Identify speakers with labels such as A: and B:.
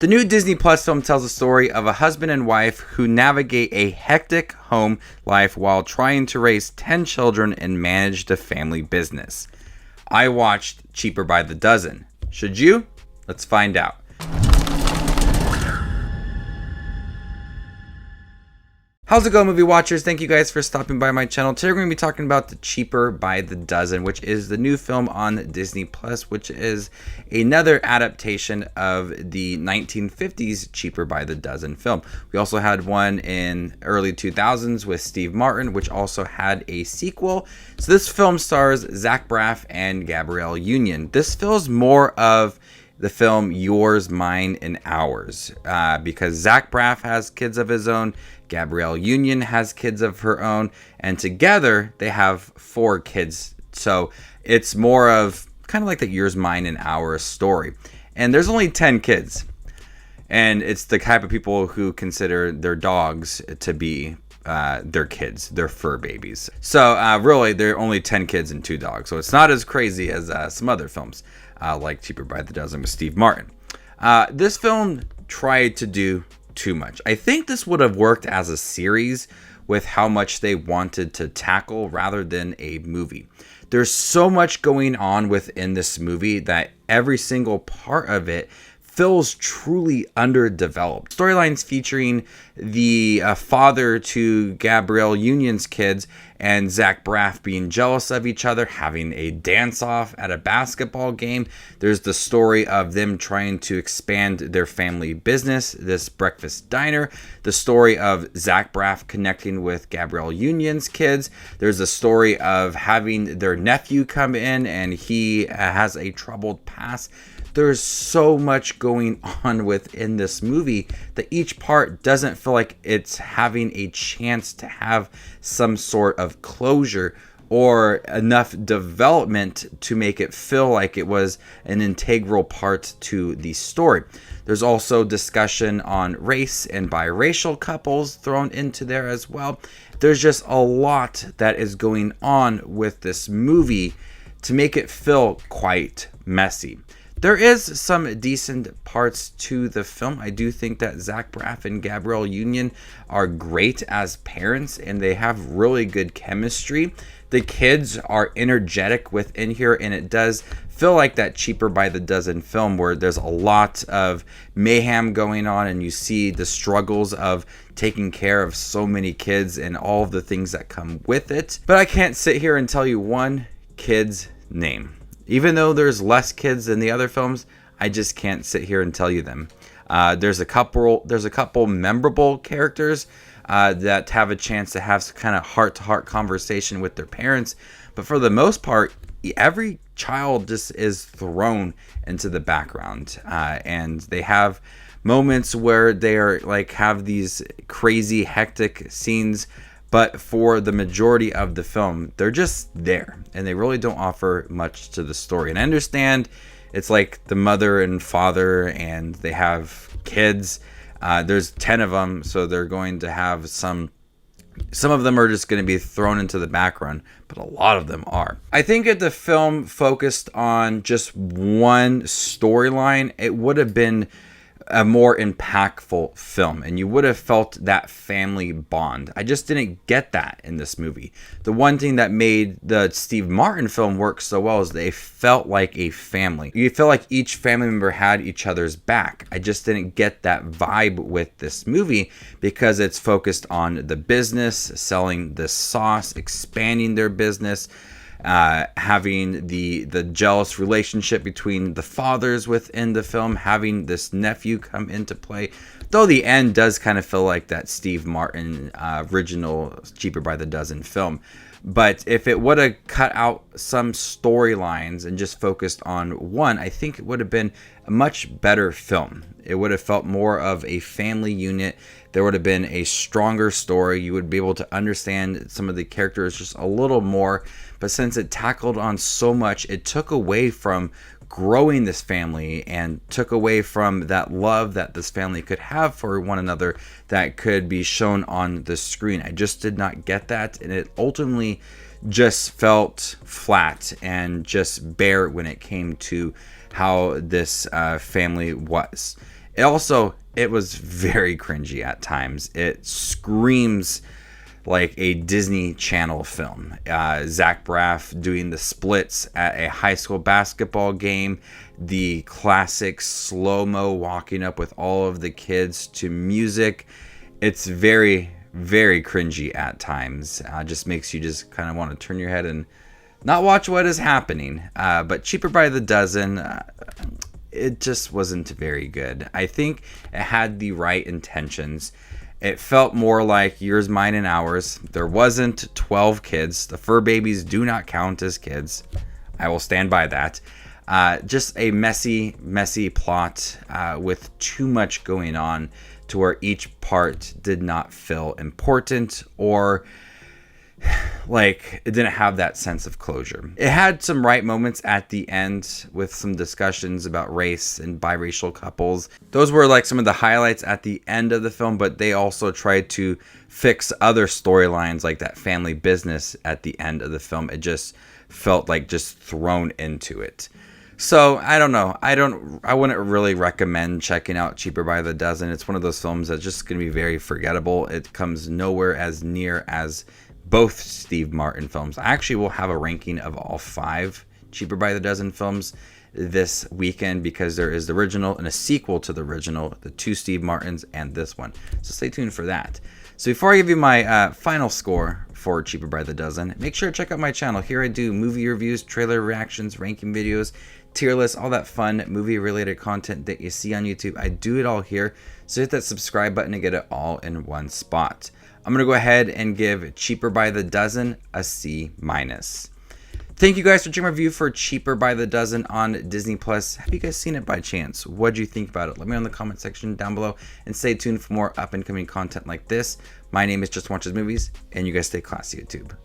A: The new Disney Plus film tells the story of a husband and wife who navigate a hectic home life while trying to raise 10 children and manage the family business. I watched Cheaper by the Dozen. Should you? Let's find out. How's it going, movie watchers? Thank you guys for stopping by my channel. Today we're going to be talking about the Cheaper by the Dozen, which is the new film on Disney Plus, which is another adaptation of the 1950s Cheaper by the Dozen film. We also had one in early 2000s with Steve Martin, which also had a sequel. So this film stars Zach Braff and Gabrielle Union. This feels more of the film Yours, Mine, and Ours, because Zach Braff has kids of his own, Gabrielle Union has kids of her own, and together they have 4 kids. So it's more of kind of like the Yours, Mine, and Ours story. And there's only 10 kids. And it's the type of people who consider their dogs to be their kids, their fur babies. So really, there are only 10 kids and 2 dogs. So it's not as crazy as some other films, like Cheaper by the Dozen with Steve Martin. This film tried to do too much. I think this would have worked as a series with how much they wanted to tackle rather than a movie. There's so much going on within this movie that every single part of it feels truly underdeveloped. Storylines featuring the father to Gabrielle Union's kids and Zach Braff being jealous of each other, having a dance-off at a basketball game. There's the story of them trying to expand their family business, this breakfast diner. The story of Zach Braff connecting with Gabrielle Union's kids. There's the story of having their nephew come in and he has a troubled past. There's so much going on within this movie that each part doesn't feel like it's having a chance to have some sort of closure or enough development to make it feel like it was an integral part to the story. There's also discussion on race and biracial couples thrown into there as well. There's just a lot that is going on with this movie to make it feel quite messy. There is some decent parts to the film. I do think that Zach Braff and Gabrielle Union are great as parents and they have really good chemistry. The kids are energetic within here, and it does feel like that Cheaper by the Dozen film where there's a lot of mayhem going on and you see the struggles of taking care of so many kids and all of the things that come with it. But I can't sit here and tell you one kid's name. Even though there's less kids than the other films, I just can't sit here and tell you them. There's a couple memorable characters that have a chance to have some kind of heart-to-heart conversation with their parents. But for the most part, every child just is thrown into the background. And they have moments where they are like have these crazy, hectic scenes. But for the majority of the film, they're just there. And they really don't offer much to the story. And I understand it's like the mother and father and they have kids. There's 10 of them. So they're going to have some of them are just going to be thrown into the background. But a lot of them are. I think if the film focused on just one storyline, it would have been a more impactful film and you would have felt that family bond. I just didn't get that in this movie. The one thing that made the Steve Martin film work so well is they felt like a family. You feel like each family member had each other's back. I just didn't get that vibe with this movie because it's focused on the business, selling the sauce, expanding their business, having the jealous relationship between the fathers within the film, having this nephew come into play. Though the end does kind of feel like that Steve Martin original Cheaper by the Dozen film. But if it would have cut out some storylines and just focused on one, I think it would have been a much better film. It would have felt more of a family unit. There would have been a stronger story. You would be able to understand some of the characters just a little more. But since it tackled on so much, it took away from growing this family and took away from that love that this family could have for one another that could be shown on the screen. I just did not get that, and it ultimately just felt flat and just bare when it came to how this family was. It was very cringy at times. It screams like a Disney Channel film. Zach Braff doing the splits at a high school basketball game, the classic slow-mo walking up with all of the kids to music. It's very, very cringy at times. Just makes you just kind of want to turn your head and not watch what is happening. But Cheaper by the Dozen, it just wasn't very good. I think it had the right intentions. It felt more like Yours, Mine, and Ours. There wasn't 12 kids. The fur babies do not count as kids. I will stand by that. Just a messy, messy plot with too much going on to where each part did not feel important or like it didn't have that sense of closure. It had some right moments at the end with some discussions about race and biracial couples. Those were like some of the highlights at the end of the film, but they also tried to fix other storylines like that family business at the end of the film. It just felt like just thrown into it. So I don't know. I wouldn't really recommend checking out Cheaper by the Dozen. It's one of those films that's just going to be very forgettable. It comes nowhere as near as both Steve Martin films. I actually will have a ranking of all 5 Cheaper by the Dozen films this weekend because there is the original and a sequel to the original, the 2 Steve Martins and this one. So stay tuned for that. So before I give you my final score for Cheaper by the Dozen, make sure to check out my channel. Here I do movie reviews, trailer reactions, ranking videos, tier lists, all that fun movie related content that you see on YouTube. I do it all here. So hit that subscribe button to get it all in one spot. I'm going to go ahead and give Cheaper by the Dozen a C-. Thank you guys for checking my review for Cheaper by the Dozen on Disney Plus. Have you guys seen it by chance? What do you think about it? Let me know in the comment section down below and stay tuned for more up and coming content like this. My name is Just Watches Movies, and you guys stay classy, YouTube.